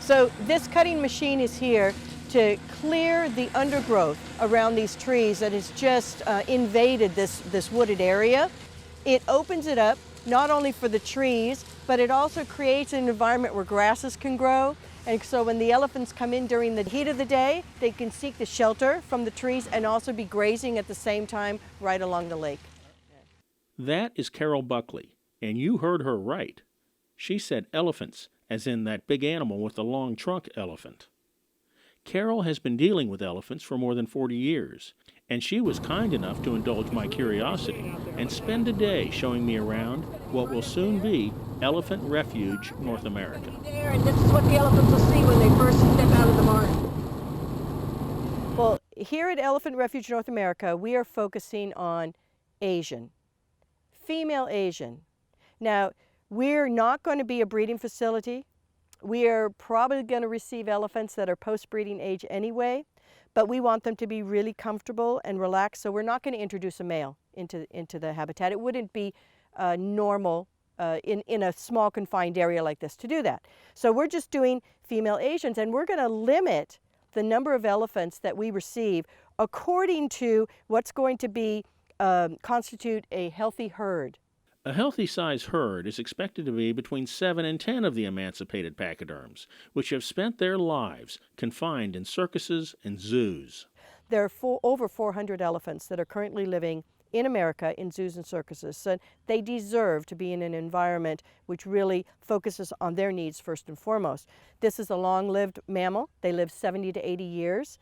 So this cutting machine is here to clear the undergrowth around these trees that has just invaded this wooded area. It opens it up not only for the trees, but it also creates an environment where grasses can grow. And so when the elephants come in during the heat of the day, they can seek the shelter from the trees and also be grazing at the same time right along the lake. That is Carol Buckley, and you heard her right. She said elephants, as in that big animal with the long trunk elephant. Carol has been dealing with elephants for more than 40 years, and she was kind enough to indulge my curiosity and spend a day showing me around what will soon be Elephant Refuge, North America. And this is what the elephants will see when they first step out of the barn. Well, here at Elephant Refuge, North America, we are focusing on Asian, female Asian. Now, we're not going to be a breeding facility. We are probably going to receive elephants that are post-breeding age anyway, but we want them to be really comfortable and relaxed, so we're not going to introduce a male into the habitat. It wouldn't be normal in a small confined area like this to do that. So we're just doing female Asians, and we're going to limit the number of elephants that we receive according to what's going to be constitute a healthy herd. A healthy-size herd is expected to be between 7 and 10 of the emancipated pachyderms, which have spent their lives confined in circuses and zoos. There are over 400 elephants that are currently living in America in zoos and circuses, so they deserve to be in an environment which really focuses on their needs first and foremost. This is a long-lived mammal. They live 70 to 80 years.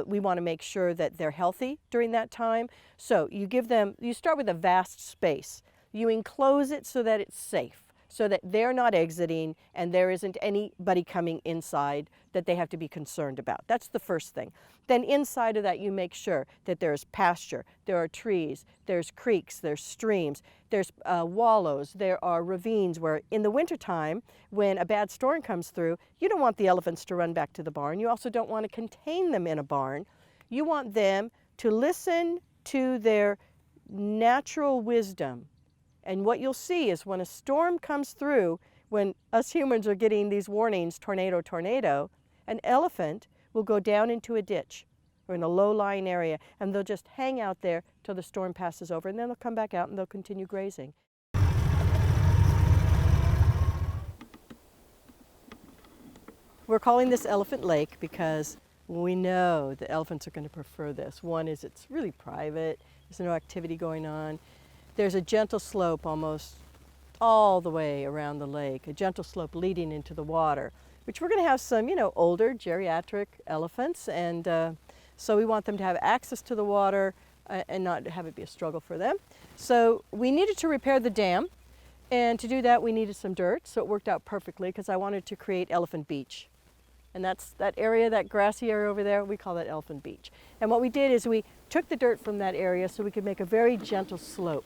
We want to make sure that they're healthy during that time. So you start with a vast space. You enclose it so that it's safe, so that they're not exiting and there isn't anybody coming inside that they have to be concerned about. That's the first thing. Then inside of that, you make sure that there's pasture, there are trees, there's creeks, there's streams, there's wallows, there are ravines where in the wintertime, when a bad storm comes through, you don't want the elephants to run back to the barn. You also don't want to contain them in a barn. You want them to listen to their natural wisdom. And what you'll see is when a storm comes through, when us humans are getting these warnings, tornado, tornado, an elephant will go down into a ditch or in a low-lying area, and they'll just hang out there till the storm passes over, and then they'll come back out and they'll continue grazing. We're calling this Elephant Lake because we know the elephants are going to prefer this. One is it's really private, there's no activity going on. There's a gentle slope almost all the way around the lake, a gentle slope leading into the water, which we're going to have some, older geriatric elephants, and so we want them to have access to the water and not have it be a struggle for them. So we needed to repair the dam, and to do that we needed some dirt, so it worked out perfectly because I wanted to create Elephant Beach. And that's that area, that grassy area over there, we call that Elephant Beach. And what we did is we took the dirt from that area so we could make a very gentle slope.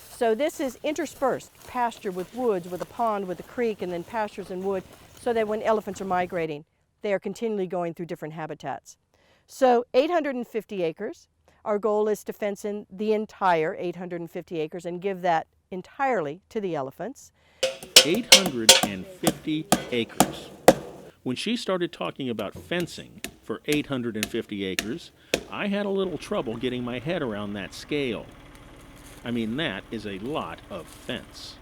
So this is interspersed pasture with woods, with a pond, with a creek, and then pastures and wood, so that when elephants are migrating, they are continually going through different habitats. So 850 acres. Our goal is to fence in the entire 850 acres and give that entirely to the elephants. 850 acres. When she started talking about fencing for 850 acres, I had a little trouble getting my head around that scale. I mean, that is a lot of fence.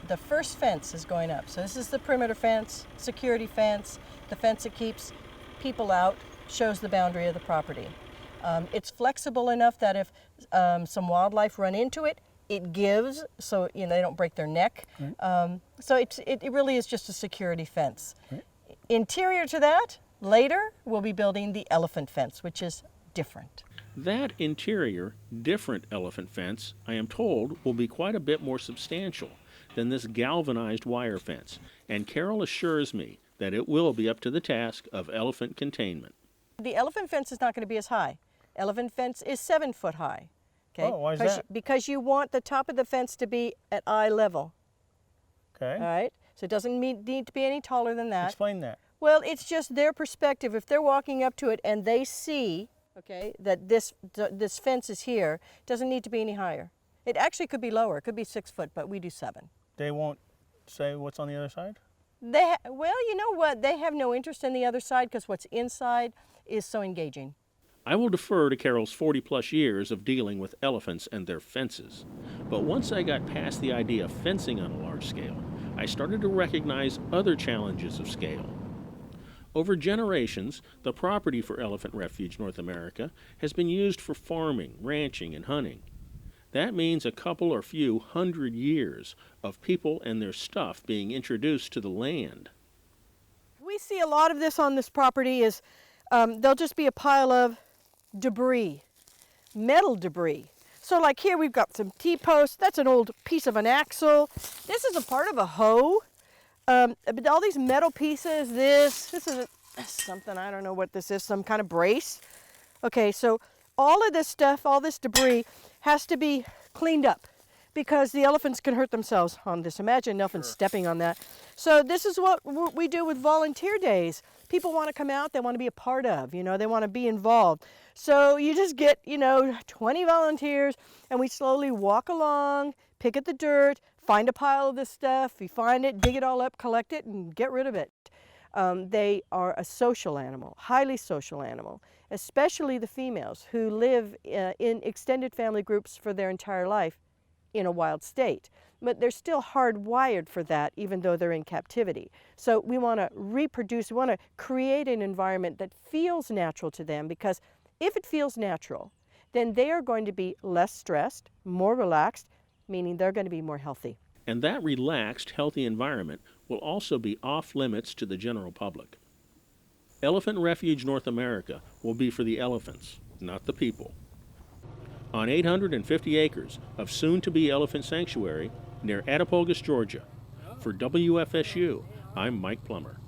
The first fence is going up. So this is the perimeter fence, security fence, the fence that keeps people out, shows the boundary of the property. It's flexible enough that if some wildlife run into it, it gives, so they don't break their neck. Right. So it really is just a security fence. Right. Interior to that, later we'll be building the elephant fence, which is different. That interior, different elephant fence, I am told, will be quite a bit more substantial than this galvanized wire fence, and Carol assures me that it will be up to the task of elephant containment. The elephant fence is not going to be as high. Elephant fence is 7 foot high. Okay? Oh, why is that? Because you want the top of the fence to be at eye level. Okay. All right? So it doesn't need to be any taller than that. Explain that. Well, it's just their perspective. If they're walking up to it and they see, okay, that this fence is here, it doesn't need to be any higher. It actually could be lower. It could be 6 foot, but we do 7. They won't say what's on the other side? Well, you know what? They have no interest in the other side because what's inside is so engaging. I will defer to Carol's 40-plus years of dealing with elephants and their fences. But once I got past the idea of fencing on a large scale, I started to recognize other challenges of scale. Over generations, the property for Elephant Refuge North America has been used for farming, ranching, and hunting. That means a couple or few hundred years of people and their stuff being introduced to the land. We see a lot of this on this property is there'll just be a pile of debris, metal debris. So like here we've got some T-posts, that's an old piece of an axle. This is a part of a hoe. But all these metal pieces, this is something, I don't know what this is, some kind of brace. Okay, so all of this stuff, all this debris has to be cleaned up because the elephants can hurt themselves on this. Imagine an elephant stepping on that. So this is what we do with volunteer days. People want to come out, they want to be a part of, they want to be involved. So you just get, 20 volunteers and we slowly walk along, pick at the dirt, find a pile of this stuff, you find it, dig it all up, collect it, and get rid of it. They are a social animal, highly social animal, especially the females who live in extended family groups for their entire life in a wild state. But they're still hardwired for that, even though they're in captivity. So we want to reproduce, we want to create an environment that feels natural to them, because if it feels natural, then they are going to be less stressed, more relaxed, meaning they're going to be more healthy. And that relaxed, healthy environment will also be off limits to the general public. Elephant Refuge North America will be for the elephants, not the people. On 850 acres of soon-to-be elephant sanctuary near Attapulgis, Georgia. For WFSU, I'm Mike Plummer.